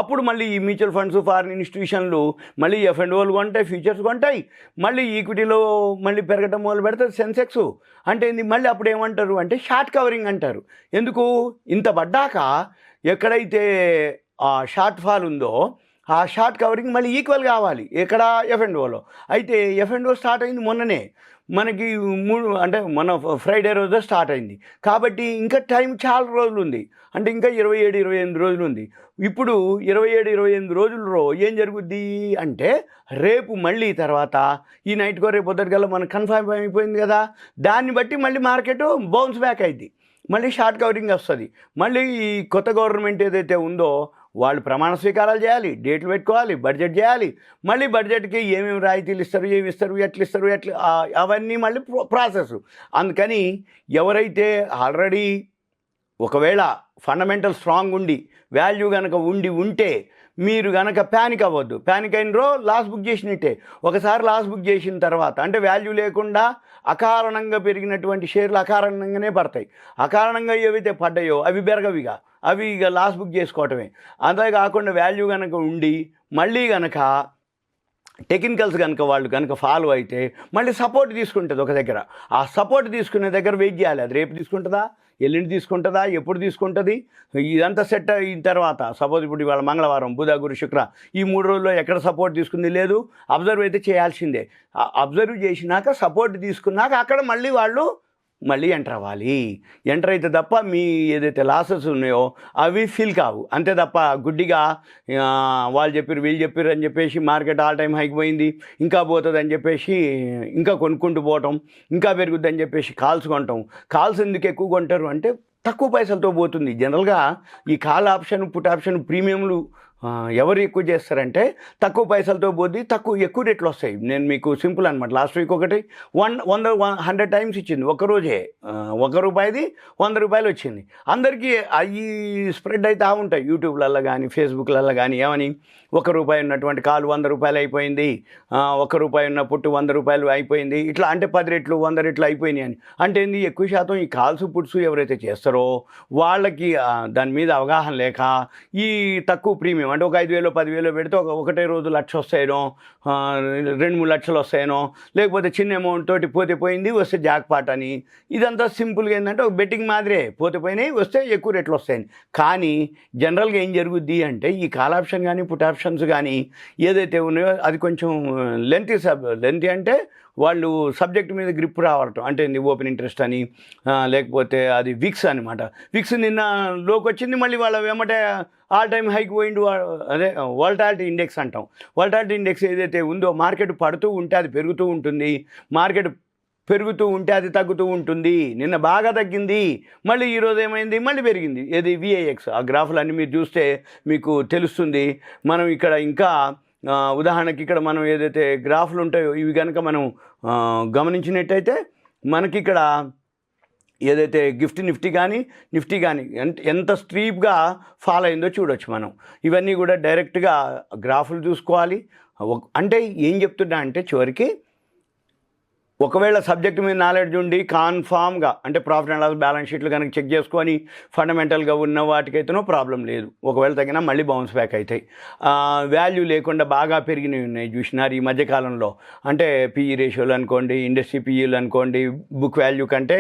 అప్పుడు మళ్ళీ ఈ మ్యూచువల్ ఫండ్స్, ఫారిన్ ఇన్స్టిట్యూషన్లు మళ్ళీ ఎఫ్ఎండ్ఓలు కొంటాయి, ఫ్యూచర్స్ కొంటాయి, మళ్ళీ ఈక్విటీలో మళ్ళీ పెరగటం మొదలు పెడతారు సెన్సెక్స్. అంటే మళ్ళీ అప్పుడు ఏమంటారు అంటే షార్ట్ కవరింగ్ అంటారు. ఎందుకు, ఇంత పడ్డాక ఎక్కడైతే షార్ట్ ఫాల్ ఉందో ఆ షార్ట్ కవరింగ్ మళ్ళీ ఈక్వల్ కావాలి ఎక్కడ, ఎఫ్ఎండ్ఓలో. అయితే ఎఫ్ఎండ్ఓ స్టార్ట్ అయింది మొన్ననే, మనకి అంటే మన ఫ్రైడే రోజు స్టార్ట్ అయింది కాబట్టి ఇంకా టైం చాలా రోజులు ఉంది, అంటే ఇంకా 27-28 రోజులు ఉంది. ఇప్పుడు 27-28 రోజుల్లో ఏం జరుగుద్ది అంటే, రేపు మళ్ళీ తర్వాత ఈ నైట్కో రేపు పొద్దుటికల్లా మనకు కన్ఫర్మ్ అయిపోయింది కదా, దాన్ని బట్టి మళ్ళీ మార్కెట్ బౌన్స్ బ్యాక్ అయింది, మళ్ళీ షార్ట్ కవరింగ్ వస్తుంది. మళ్ళీ ఈ కొత్త గవర్నమెంట్ ఏదైతే ఉందో వాళ్ళు ప్రమాణ స్వీకారాలు చేయాలి, డేట్లు పెట్టుకోవాలి, బడ్జెట్ చేయాలి, మళ్ళీ బడ్జెట్కి ఏమేమి రాయితీలు ఇస్తారు, ఏమి ఇస్తారు, ఎట్లా అవన్నీ మళ్ళీ ప్రాసెస్. అందుకని ఎవరైతే ఆల్రెడీ ఒకవేళ ఫండమెంటల్ స్ట్రాంగ్ ఉండి వాల్యూ కనుక ఉంటే మీరు కనుక ప్యానిక్ అవ్వద్దు. ప్యానిక్ అయినరో లాస్ బుక్ చేసినట్టే. ఒకసారి లాస్ బుక్ చేసిన తర్వాత అంటే వాల్యూ లేకుండా అకారణంగా పెరిగినటువంటి షేర్లు అకారణంగానే పడతాయి. అకారణంగా ఏవైతే పడ్డాయో అవి పెరగవిగా, అవి ఇక లాస్ బుక్ చేసుకోవటమే. అంతేకాకుండా వాల్యూ కనుక ఉండి మళ్ళీ కనుక టెక్నికల్స్ కనుక వాళ్ళు కనుక ఫాలో అయితే మళ్ళీ సపోర్ట్ తీసుకుంటుంది ఒక దగ్గర. ఆ సపోర్ట్ తీసుకునే దగ్గర వెయిట్ చేయాలి. అది రేపు తీసుకుంటుందా, ఎల్లుండి తీసుకుంటుందా, ఎప్పుడు తీసుకుంటుంది, ఇదంతా సెట్ అయిన తర్వాత సపోజ్ ఇప్పుడు ఇవాళ మంగళవారం, బుధ, గురు, శుక్ర ఈ 3 రోజుల్లో ఎక్కడ సపోర్ట్ తీసుకుంది లేదు, అబ్జర్వ్ అయితే చేయాల్సిందే. అబ్జర్వ్ చేసినాక సపోర్ట్ తీసుకున్నాక అక్కడ మళ్ళీ వాళ్ళు ఎంటర్ అవ్వాలి. ఎంటర్ అయితే తప్ప మీ ఏదైతే లాసెస్ ఉన్నాయో అవి ఫీల్ కావు. అంతే తప్ప గుడ్డిగా వాళ్ళు చెప్పారు వీళ్ళు చెప్పారు అని చెప్పేసి మార్కెట్ ఆల్ టైమ్ హైక్ పోయింది ఇంకా పోతుంది అని చెప్పేసి ఇంకా కొనుక్కుంటూ పోవటం, ఇంకా పెరుగుద్ది అని చెప్పేసి కాల్స్ కొంటాం. కాల్స్ ఎందుకు ఎక్కువ కొంటారు అంటే తక్కువ పైసలతో పోతుంది. జనరల్గా ఈ కాల్ ఆప్షన్, పుట్ ఆప్షన్ ప్రీమియంలు ఎవరు ఎక్కువ చేస్తారంటే తక్కువ పైసలతో పోద్ది, ఎక్కువ రేట్లు వస్తాయి. నేను మీకు సింపుల్ అనమాట. లాస్ట్ వీక్ ఒకటి 100 టైమ్స్ ఇచ్చింది ఒక్కరోజే. ₹1 ₹100 వచ్చింది. అందరికీ అవి స్ప్రెడ్ అవుతూ ఉంటాయి యూట్యూబ్లలో కానీ ఫేస్బుక్లలో కానీ. ఏమని ₹1 ఉన్నటువంటి కాలు ₹100 అయిపోయింది, ₹1 ఉన్న పుట్టు ₹100 అయిపోయింది, ఇట్లా అంటే 10 రెట్లు 100 రెట్లు అయిపోయినాయి అని. అంటే ఏంది, ఎక్కువ శాతం ఈ కాల్స్ పుట్స్ ఎవరైతే చేస్తారో వాళ్ళకి దాని మీద అవగాహన లేక ఈ తక్కువ ప్రీమియం అంటే ఒక 5,000 10,000 పెడితే ఒకటే రోజు 1,00,000 వస్తాయనో, 2-3 లక్షలు వస్తాయనో, లేకపోతే చిన్న అమౌంట్ తోటి పోతే పోయింది వస్తే జాక్పాట్ అని. ఇదంతా సింపుల్గా ఏంటంటే ఒక బెట్టింగ్ మాదిరే, పోతే పోయినాయి వస్తే ఎక్కువ రేట్లు వస్తాయని. కానీ జనరల్గా ఏం జరుగుద్ది అంటే ఈ కాల్ ఆప్షన్ కానీ పుట్ ఆప్షన్స్ కానీ ఏదైతే ఉన్నాయో అది కొంచెం లెంతీ అంటే వాళ్ళు సబ్జెక్ట్ మీద గ్రిప్ రావటం. అంటే ఓపెన్ ఇంట్రెస్ట్ అని, లేకపోతే అది విక్స్ అనమాట. విక్స్ నిన్న లోకి వచ్చింది, మళ్ళీ వాళ్ళ వెంబటే ఆల్ టైమ్ హైక్ పోయిండు. అదే వోల్టాలిటీ ఇండెక్స్ అంటాం. వోల్టాలిటీ ఇండెక్స్ ఏదైతే ఉందో మార్కెట్ పడుతూ ఉంటే అది పెరుగుతూ ఉంటుంది, మార్కెట్ పెరుగుతూ ఉంటే అది తగ్గుతూ ఉంటుంది. నిన్న బాగా తగ్గింది, మళ్ళీ ఈరోజు ఏమైంది, మళ్ళీ పెరిగింది. ఏది విఐఎక్స్. ఆ గ్రాఫ్లు అన్నీ మీరు చూస్తే మీకు తెలుస్తుంది. మనం ఇక్కడ ఇంకా ఉదాహరణకి ఇక్కడ మనం ఏదైతే గ్రాఫ్లు ఉంటాయో ఇవి కనుక మనం గమనించినట్టయితే మనకి ఇక్కడ ఏదైతే నిఫ్టీ కానీ ఎంత స్ట్రీప్గా ఫాలో అయిందో చూడొచ్చు మనం. ఇవన్నీ కూడా డైరెక్ట్గా గ్రాఫ్లు చూసుకోవాలి. అంటే ఏం చెప్తున్నా అంటే చివరికి ఒకవేళ సబ్జెక్ట్ మీద నాలెడ్జ్ ఉండి కన్ఫామ్గా అంటే ప్రాఫిట్ అండ్ లాస్ బ్యాలెన్స్ షీట్లు కనుక చెక్ చేసుకొని ఫండమెంటల్గా ఉన్న వాటికైతేనో ప్రాబ్లం లేదు. ఒకవేళ తగ్గినా మళ్ళీ బౌన్స్ బ్యాక్ అవుతాయి. వాల్యూ లేకుండా బాగా పెరిగినవి ఉన్నాయి చూసినారు ఈ మధ్యకాలంలో. అంటే పిఈ రేషియోలు అనుకోండి, ఇండస్ట్రీ పిఈలు అనుకోండి, బుక్ వాల్యూ కంటే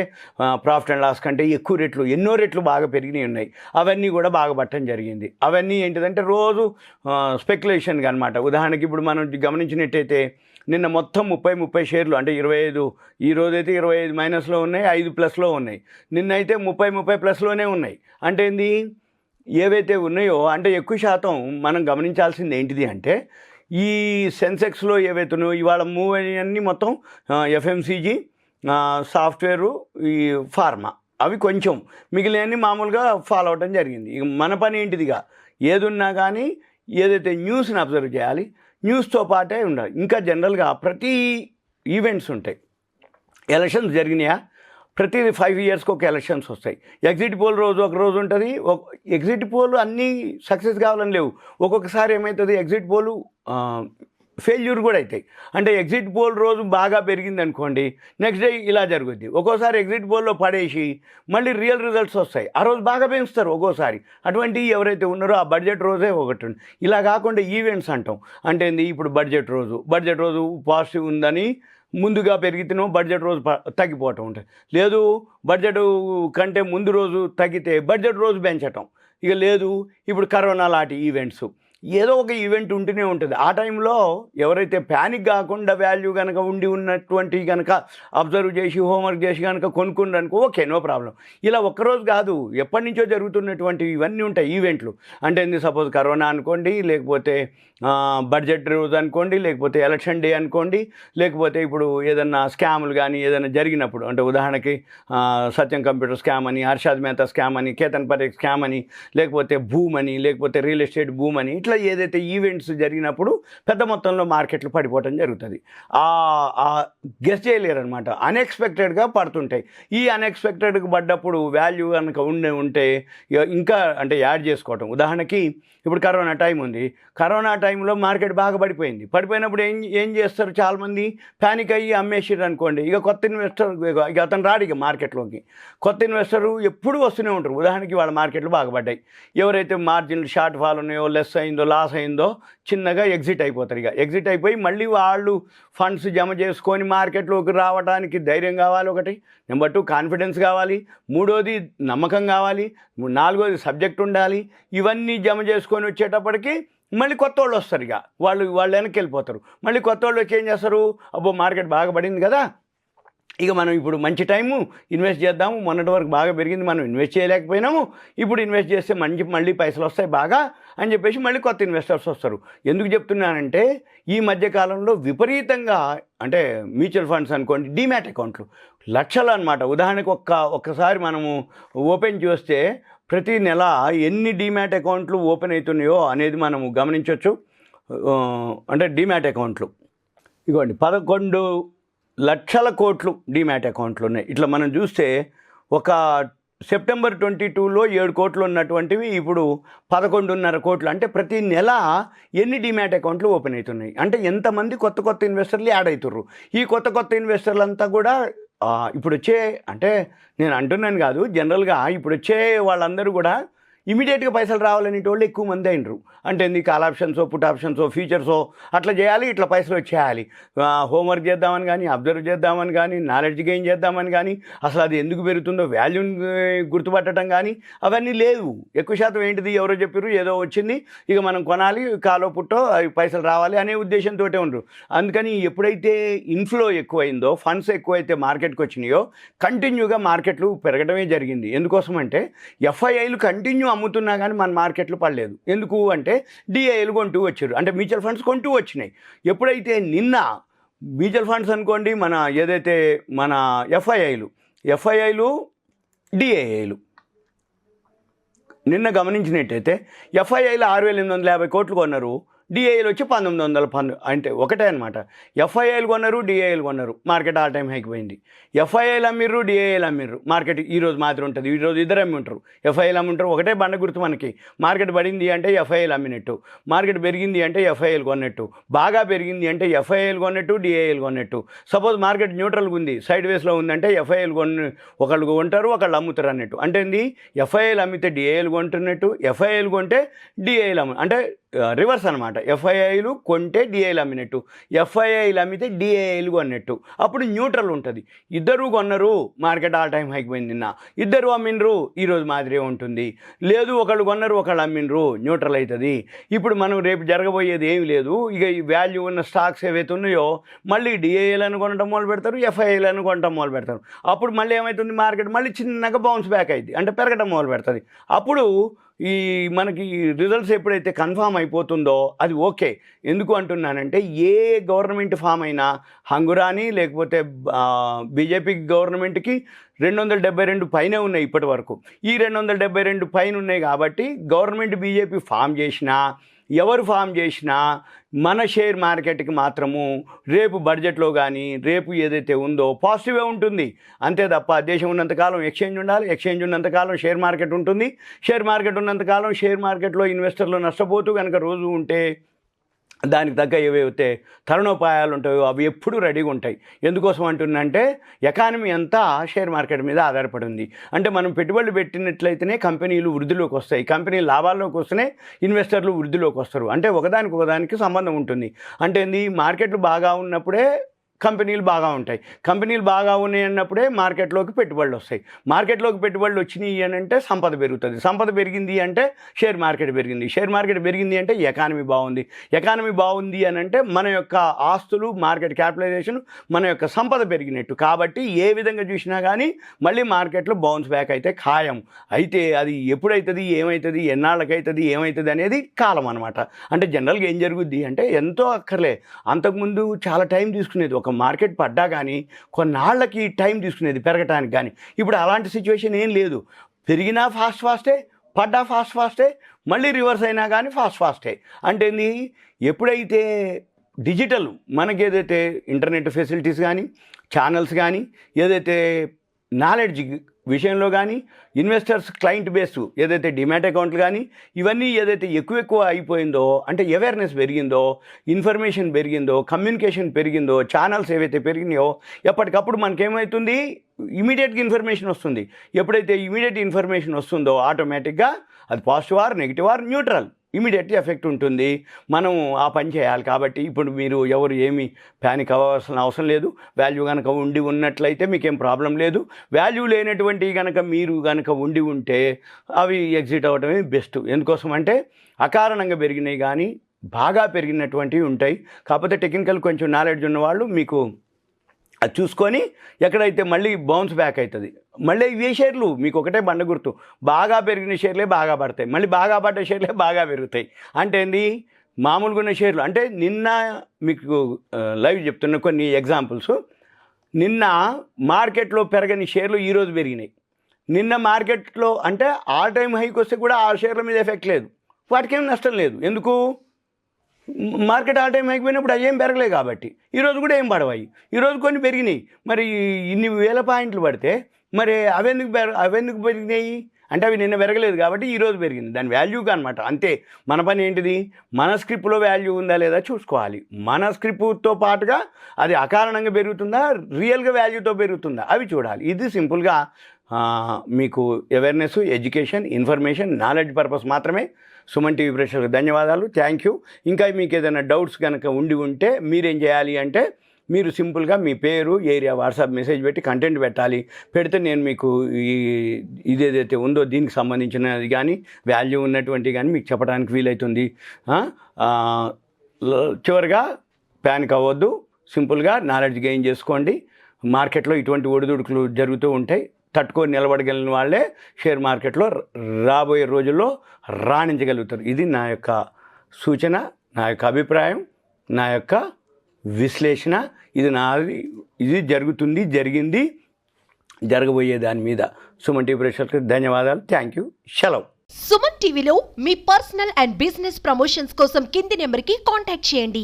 ప్రాఫిట్ అండ్ లాస్ కంటే ఎక్కువ రెట్లు, ఎన్నో రెట్లు బాగా పెరిగినవి ఉన్నాయి. అవన్నీ కూడా బాగా పట్టడం జరిగింది. అవన్నీ ఏంటిదంటే రోజు స్పెక్యులేషన్గా అనమాట. ఉదాహరణకి ఇప్పుడు మనం గమనించినట్టయితే నిన్న మొత్తం 30 షేర్లు అంటే 25, ఈ రోజైతే 25 మైనస్లో ఉన్నాయి, 5 ప్లస్లో ఉన్నాయి. నిన్నైతే 30 ప్లస్లోనే ఉన్నాయి. అంటే ఏంది, ఏవైతే ఉన్నాయో అంటే ఎక్కువ శాతం మనం గమనించాల్సింది ఏంటిది అంటే ఈ సెన్సెక్స్లో ఏవైతే ఉన్నాయో ఇవాళ మూవ్ అన్నీ మొత్తం ఎఫ్ఎంసీజీ, సాఫ్ట్వేరు, ఈ ఫార్మా, అవి కొంచెం మిగిలినవన్నీ మామూలుగా ఫాలో అవడం జరిగింది. ఇక మన పని ఏంటిదిగా ఏదున్నా కానీ ఏదైతే న్యూస్ని అబ్జర్వ్ చేయాలి, న్యూస్తో పాటే ఉండాలి. ఇంకా జనరల్గా ప్రతి ఈవెంట్స్ ఉంటాయి. ఎలక్షన్స్ జరిగినాయా, ప్రతి 5 ఇయర్స్కి ఒక ఎలక్షన్స్ వస్తాయి. ఎగ్జిట్ పోల్ రోజు ఒక రోజు ఉంటుంది. ఎగ్జిట్ పోల్ అన్నీ సక్సెస్ కావాలని లేవు. ఒక్కొక్కసారి ఏమవుతుంది, ఎగ్జిట్ పోలు ఫెయిల్యూర్ కూడా అవుతాయి. అంటే ఎగ్జిట్ పోల్ రోజు బాగా పెరిగింది అనుకోండి, నెక్స్ట్ డే ఇలా జరుగుద్ది. ఒక్కోసారి ఎగ్జిట్ పోల్లో పడేసి మళ్ళీ రియల్ రిజల్ట్స్ వస్తాయి, ఆ రోజు బాగా పెంచుతారు ఒక్కోసారి. అటువంటి ఎవరైతే ఉన్నారో ఆ బడ్జెట్ రోజే ఒకటి. ఇలా కాకుండా ఈవెంట్స్ అంటాం. అంటే ఇప్పుడు బడ్జెట్ రోజు పాజిటివ్ ఉందని ముందుగా పెరిగితేనో బడ్జెట్ రోజు తగ్గిపోవటం ఉంటుంది. లేదు బడ్జెట్ కంటే ముందు రోజు తగ్గితే బడ్జెట్ రోజు పెంచటం. ఇక లేదు ఇప్పుడు కరోనా లాంటి ఈవెంట్స్, ఏదో ఒక ఈవెంట్ ఉంటూనే ఉంటుంది. ఆ టైంలో ఎవరైతే ప్యానిక్ కాకుండా వాల్యూ కనుక ఉన్నటువంటి కనుక అబ్జర్వ్ చేసి హోంవర్క్ చేసి కనుక కొనుక్కున్నారనుకో ఓకే, నో ప్రాబ్లం. ఇలా ఒక్కరోజు కాదు, ఎప్పటి నుంచో జరుగుతున్నటువంటి ఇవన్నీ ఉంటాయి ఈవెంట్లు. అంటే సపోజ్ కరోనా అనుకోండి, లేకపోతే బడ్జెట్ రోజు అనుకోండి, లేకపోతే ఎలక్షన్ డే అనుకోండి, లేకపోతే ఇప్పుడు ఏదన్నా స్కాములు కానీ ఏదైనా జరిగినప్పుడు, అంటే ఉదాహరణకి సత్యం కంప్యూటర్ స్కామ్ అని, హర్షద్ మెహతా స్కామ్ అని, కేతన్ పరేఖ్ స్కామ్ అని, లేకపోతే భూమ్ అని, లేకపోతే రియల్ ఎస్టేట్ భూమ్ అని, ఇట్లా ఏదైతే ఈవెంట్స్ జరిగినప్పుడు పెద్ద మొత్తంలో మార్కెట్లు పడిపోవటం జరుగుతుంది. గెస్ చేయలేరు అనమాట, అన్ఎక్స్పెక్టెడ్గా పడుతుంటాయి. ఈ అన్ఎక్స్పెక్టెడ్గా పడ్డప్పుడు వాల్యూ కనుక ఉంటే ఇంకా అంటే యాడ్ చేసుకోవటం. ఉదాహరణకి ఇప్పుడు కరోనా టైం ఉంది, కరోనా టైంలో మార్కెట్ బాగా పడిపోయినప్పుడు ఏం చేస్తారు, చాలామంది ప్యానిక్ అయ్యి అమ్మేసారు అనుకోండి. ఇక కొత్త ఇన్వెస్టర్ ఇక అతను రాడు ఇక మార్కెట్లోకి. కొత్త ఇన్వెస్టరు ఎప్పుడూ వస్తూనే ఉంటారు. ఉదాహరణకి వాళ్ళ మార్కెట్లు బాగా పడ్డాయి, ఎవరైతే మార్జిన్లు షార్ట్ ఫాల్ ఉన్నాయో, లెస్ అయిందో, లాస్ అయిందో చిన్నగా ఎగ్జిట్ అయిపోతారు. ఇక ఎగ్జిట్ అయిపోయి మళ్ళీ వాళ్ళు ఫండ్స్ జమ చేసుకొని మార్కెట్లోకి రావడానికి ధైర్యం కావాలి ఒకటి, నెంబర్ 2 కాన్ఫిడెన్స్ కావాలి, మూడోది నమ్మకం కావాలి, నాలుగోది సబ్జెక్ట్ ఉండాలి. ఇవన్నీ జమ చేసుకొని వచ్చేటప్పటికి మళ్ళీ కొత్త వాళ్ళు వస్తారు. ఇక వాళ్ళు వెనక్కి వెళ్ళిపోతారు. మళ్ళీ కొత్త వాళ్ళు వచ్చి ఏం చేస్తారు, అబ్బో మార్కెట్ బాగా పడింది కదా, ఇక మనం ఇప్పుడు మంచి టైము ఇన్వెస్ట్ చేద్దాము, మొన్నటి వరకు బాగా పెరిగింది, మనం ఇన్వెస్ట్ చేయలేకపోయినాము, ఇప్పుడు ఇన్వెస్ట్ చేస్తే మళ్ళీ పైసలు వస్తాయి బాగా అని చెప్పేసి మళ్ళీ కొత్త ఇన్వెస్టర్స్ వస్తారు. ఎందుకు చెప్తున్నానంటే ఈ మధ్యకాలంలో విపరీతంగా అంటే మ్యూచువల్ ఫండ్స్ అనుకోండి, డీమ్యాట్ అకౌంట్లు లక్షలు అనమాట. ఉదాహరణకు ఒక్కసారి మనము ఓపెన్ చేస్తే ప్రతి నెల ఎన్ని డీమ్యాట్ అకౌంట్లు ఓపెన్ అవుతున్నాయో అనేది మనం గమనించవచ్చు. అంటే డీమ్యాట్ అకౌంట్లు ఇదిగోండి 11 లక్షల కోట్లు డీమ్యాట్ అకౌంట్లు ఉన్నాయి. ఇట్లా మనం చూస్తే ఒక సెప్టెంబర్ 22లో 7 కోట్లు ఉన్నటువంటివి ఇప్పుడు 11.5 కోట్లు. అంటే ప్రతి నెల ఎన్ని డీమ్యాట్ అకౌంట్లు ఓపెన్ అవుతున్నాయి అంటే ఎంతమంది కొత్త ఇన్వెస్టర్లు యాడ్ అవుతుర్రు. ఈ కొత్త ఇన్వెస్టర్లు అంతా కూడా ఇప్పుడు వచ్చే, అంటే నేను అంటున్నాను కాదు, జనరల్గా ఇప్పుడు వచ్చే వాళ్ళందరూ కూడా ఇమీడియట్గా పైసలు రావాలనేటోళ్ళు ఎక్కువ మంది అయినరు. అంటే కాల్ ఆప్షన్సో, పుట్ ఆప్షన్సో, ఫ్యూచర్సో అట్లా చేయాలి, ఇట్లా పైసలు వచ్చేయాలి. హోంవర్క్ చేద్దామని కానీ, అబ్జర్వ్ చేద్దామని కానీ, నాలెడ్జ్ గెయిన్ చేద్దామని కానీ, అసలు అది ఎందుకు పెరుగుతుందో వాల్యూని గుర్తుపట్టడం కానీ అవన్నీ లేదు. ఎక్కువ శాతం ఏంటిది, ఎవరో చెప్పారు ఏదో వచ్చింది, ఇక మనం కొనాలి, కాలో పుట్టో అవి పైసలు రావాలి అనే ఉద్దేశంతో ఉండరు. అందుకని ఎప్పుడైతే ఇన్ఫ్లో ఎక్కువైందో, ఫండ్స్ ఎక్కువైతే మార్కెట్కి వచ్చినాయో కంటిన్యూగా మార్కెట్లు పెరగడమే జరిగింది. ఎందుకోసం అంటే ఎఫ్ఐఐలు కంటిన్యూ అమ్ముతున్నా కానీ మన మార్కెట్లు పడలేదు. ఎందుకు అంటే డిఐలు కొంటూ వచ్చారు, అంటే మ్యూచువల్ ఫండ్స్ కొంటూ వచ్చినాయి. ఎప్పుడైతే నిన్న మ్యూచువల్ ఫండ్స్ అనుకోండి, మన ఏదైతే మన ఎఫ్ఐఐలు డిఐఐలు నిన్న గమనించినట్టయితే ఎఫ్ఐఐలు 6,850 కోట్లు కొన్నారు, డిఐలు వచ్చి 1910, అంటే ఒకటే అనమాట. ఎఫ్ఐఐలు కొన్నారు, డిఐలు కొన్నారు, మార్కెట్ ఆల్ టైం హైకి పోయింది. ఎఫ్ఐఐలు అమ్మిర్రు, డిఐలు అమ్మిర్రు, మార్కెట్ ఈరోజు మాత్రం ఉంటుంది. ఈరోజు ఇద్దరు అమ్మి ఉంటారు, ఎఫ్ఐఐలు అమ్మి ఉంటారు. ఒకటే బండ గుర్తు మనకి. మార్కెట్ పడింది అంటే ఎఫ్ఐఐలు అమ్మినట్టు, మార్కెట్ పెరిగింది అంటే ఎఫ్ఐఐలు కొన్నట్టు, బాగా పెరిగింది అంటే ఎఫ్ఐఐలు కొన్నట్టు, డిఐలు కొన్నట్టు. సపోజ్ మార్కెట్ న్యూట్రల్గా ఉంది, సైడ్ వేస్లో ఉందంటే ఎఫ్ఐఐలు ఒకళ్ళు కొంటారు, ఒకళ్ళు అమ్ముతారు అన్నట్టు. అంటే ఎఫ్ఐఐలు అమ్మితే డిఐలు కొంటున్నట్టు, ఎఫ్ఐఐలు కొంటే డిఐలు అంటే రివర్స్ అనమాట. ఎఫ్ఐఐలు కొంటే డిఐలు అమ్మినట్టు, ఎఫ్ఐఐలు అమ్మితే డిఐలు కొన్నట్టు. అప్పుడు న్యూట్రల్ ఉంటుంది. ఇద్దరు కొన్నారు, మార్కెట్ ఆల్ టైం హైకి పోయింది. నిన్న ఇద్దరు అమ్మినరు, ఈరోజు మాదిరే ఉంటుంది. లేదు ఒకళ్ళు కొన్నారు, ఒకళ్ళు అమ్మినరు, న్యూట్రల్ అవుతుంది. ఇప్పుడు మనం రేపు జరగబోయేది ఏమి లేదు. ఇక ఈ వాల్యూ ఉన్న స్టాక్స్ ఏవైతే ఉన్నాయో మళ్ళీ డిఐలను కొనడం మొదలు పెడతారు, ఎఫ్ఐఐలను కొనడం మొదలు పెడతారు. అప్పుడు మళ్ళీ ఏమవుతుంది, మార్కెట్ మళ్ళీ చిన్నగా బౌన్స్ బ్యాక్ అయింది, అంటే పెరగడం మొదలు పెడుతుంది. అప్పుడు ఈ మనకి రిజల్ట్స్ ఎప్పుడైతే కన్ఫామ్ అయిపోతుందో అది ఓకే. ఎందుకు అంటున్నానంటే ఏ గవర్నమెంట్ ఫామ్ అయినా, హంగురాని లేకపోతే బీజేపీ గవర్నమెంట్కి 272 పైనే ఉన్నాయి ఇప్పటి వరకు. ఈ 272 పైన ఉన్నాయి కాబట్టి గవర్నమెంట్ బీజేపీ ఫామ్ చేసినా, ఎవరు ఫామ్ చేసినా మన షేర్ మార్కెట్కి మాత్రము రేపు బడ్జెట్లో కానీ రేపు ఏదైతే ఉందో పాజిటివే ఉంటుంది. అంతే తప్ప దేశం ఉన్నంతకాలం ఎక్స్చేంజ్ ఉండాలి, ఎక్స్చేంజ్ ఉన్నంతకాలం షేర్ మార్కెట్ ఉంటుంది, షేర్ మార్కెట్ ఉన్నంతకాలం షేర్ మార్కెట్లో ఇన్వెస్టర్లు నష్టపోతూ కనుక రోజు ఉంటే దానికి తగ్గ ఏవైతే తరుణోపాయాలు ఉంటాయో అవి ఎప్పుడూ రెడీగా ఉంటాయి. ఎందుకోసం అంటున్నంటే ఎకానమీ అంతా షేర్ మార్కెట్ మీద ఆధారపడి ఉంది. అంటే మనం పెట్టుబడులు పెట్టినట్లయితేనే కంపెనీలు వృద్ధిలోకి వస్తాయి, కంపెనీలు లాభాల్లోకి వస్తేనే ఇన్వెస్టర్లు వృద్ధిలోకి వస్తారు. అంటే ఒకదానికి సంబంధం ఉంటుంది. అంటే మార్కెట్లు బాగా ఉన్నప్పుడే కంపెనీలు బాగా ఉంటాయి, కంపెనీలు బాగా ఉన్నాయి అన్నప్పుడే మార్కెట్లోకి పెట్టుబడులు వస్తాయి, మార్కెట్లోకి పెట్టుబడులు వచ్చినాయి అని అంటే సంపద పెరుగుతుంది, సంపద పెరిగింది అంటే షేర్ మార్కెట్ పెరిగింది, షేర్ మార్కెట్ పెరిగింది అంటే ఎకానమీ బాగుంది, ఎకానమీ బాగుంది అని అంటే మన యొక్క ఆస్తులు, మార్కెట్ క్యాపిటలైజేషన్, మన యొక్క సంపద పెరిగినట్టు. కాబట్టి ఏ విధంగా చూసినా కానీ మళ్ళీ మార్కెట్లో బౌన్స్ బ్యాక్ అయితే ఖాయం. అయితే అది ఎప్పుడైతుంది, ఏమవుతుంది, ఎన్నాళ్ళకైతుంది, ఏమవుతుంది అనేది కాలం అనమాట. అంటే జనరల్గా ఏం జరుగుద్ది అంటే ఎంతో అక్కర్లే, అంతకుముందు చాలా టైం తీసుకునేది. ఒక మార్కెట్ పడ్డా కానీ కొన్నాళ్ళకి టైం తీసుకునేది పెరగటానికి. కానీ ఇప్పుడు అలాంటి సిచ్యువేషన్ ఏం లేదు. పెరిగినా ఫాస్టే, పడ్డా ఫాస్టే, మళ్ళీ రివర్స్ అయినా కానీ ఫాస్టే. అంటే ఎప్పుడైతే డిజిటల్ మనకి ఏదైతే ఇంటర్నెట్ ఫెసిలిటీస్ కానీ, ఛానల్స్ కానీ, ఏదైతే నాలెడ్జ్ విషయంలో కానీ, ఇన్వెస్టర్స్ క్లయింట్ బేస్ ఏదైతే డిమాట్ అకౌంట్లు కానీ ఇవన్నీ ఏదైతే ఎక్కువ అయిపోయిందో, అంటే అవేర్నెస్ పెరిగిందో, ఇన్ఫర్మేషన్ పెరిగిందో, కమ్యూనికేషన్ పెరిగిందో, ఛానల్స్ ఏవైతే పెరిగినాయో ఎప్పటికప్పుడు మనకేమవుతుంది, ఇమీడియట్గా ఇన్ఫర్మేషన్ వస్తుంది. ఎప్పుడైతే ఇమీడియట్ ఇన్ఫర్మేషన్ వస్తుందో ఆటోమేటిక్గా అది positive or negative or neutral immediately effect ఉంటుంది. మనం ఆ పని చేయాలి. కాబట్టి ఇప్పుడు మీరు ఎవరు ఏమీ ప్యానిక్ అవ్వాల్సిన అవసరం లేదు. వాల్యూ కనుక ఉన్నట్లయితే మీకేం ప్రాబ్లం లేదు. వాల్యూ లేనటువంటి కనుక మీరు కనుక ఉంటే అవి ఎగ్జిట్ అవ్వడమే బెస్ట్. ఎందుకోసం అంటే అకారణంగా పెరిగినాయి కానీ బాగా పెరిగినటువంటివి ఉంటాయి. కాకపోతే టెక్నికల్ కొంచెం నాలెడ్జ్ ఉన్నవాళ్ళు మీకు అది చూసుకొని ఎక్కడైతే మళ్ళీ బౌన్స్ బ్యాక్ అవుతుంది. మళ్ళీ ఇవే షేర్లు మీకు ఒకటే బండ గుర్తు, బాగా పెరిగిన షేర్లే బాగా పడతాయి, మళ్ళీ బాగా పడ్డ షేర్లే బాగా పెరుగుతాయి. అంటే మామూలుగా ఉన్న షేర్లు అంటే నిన్న మీకు లైవ్ చెప్తున్న కొన్ని ఎగ్జాంపుల్స్. నిన్న మార్కెట్లో పెరగని షేర్లు ఈరోజు పెరిగినాయి, నిన్న మార్కెట్లో అంటే ఆల్ టైమ్ హైకి వస్తే కూడా ఆ షేర్ల మీద ఎఫెక్ట్ లేదు, వాటికి ఏం నష్టం లేదు. ఎందుకు? మార్కెట్ ఆల్ టైమ్ హైకి పోయినప్పుడు అవి ఏం పెరగలేదు కాబట్టి ఈరోజు కూడా ఏం పడవాయి. ఈరోజు కొన్ని పెరిగినాయి. మరి ఇన్ని వేల పాయింట్లు పడితే మరి అవెందుకు పెరిగినాయి అంటే అవి నిన్న పెరగలేదు కాబట్టి ఈరోజు పెరిగింది. దాని వాల్యూగా అనమాట. అంతే. మన పని ఏంటిది? మన స్క్రిప్ట్లో వాల్యూ ఉందా లేదా చూసుకోవాలి. మన స్క్రిప్ట్తో పాటుగా అది అకారణంగా పెరుగుతుందా, రియల్గా వాల్యూతో పెరుగుతుందా అవి చూడాలి. ఇది సింపుల్గా మీకు awareness, education, information, knowledge purpose మాత్రమే. సుమన్ టీవీ ప్రేక్షకులకు ధన్యవాదాలు. Thank you. ఇంకా మీకు ఏదైనా డౌట్స్ కనుక ఉంటే మీరేం చేయాలి అంటే మీరు సింపుల్గా మీ పేరు, ఏరియా, వాట్సాప్ మెసేజ్ పెట్టి కంటెంట్ పెట్టాలి. పెడితే నేను మీకు ఇదేదైతే ఉందో దీనికి సంబంధించినది కానీ వాల్యూ ఉన్నటువంటి కానీ మీకు చెప్పడానికి వీలవుతుంది. చివరిగా ప్యానిక్ అవ్వద్దు. సింపుల్గా నాలెడ్జ్ గెయిన్ చేసుకోండి. మార్కెట్లో ఇటువంటి ఒడిదుడుకులు జరుగుతూ ఉంటాయి. తట్టుకొని నిలబడగలిగిన వాళ్ళే షేర్ మార్కెట్లో రాబోయే రోజుల్లో రాణించగలుగుతారు. ఇది నా యొక్క సూచన, నా యొక్క అభిప్రాయం, నా యొక్క విశ్లేషణ. ఇది జరిగింది, జరగబోయే దాని మీద. సుమన్ టీవీ ప్రేక్షకులకు ధన్యవాదాలు. Thank you. సెలవు. సుమన్ టీవీలో మీ పర్సనల్ అండ్ బిజినెస్ ప్రమోషన్స్ కోసం కింది నెంబర్కి కాంటాక్ట్ చేయండి.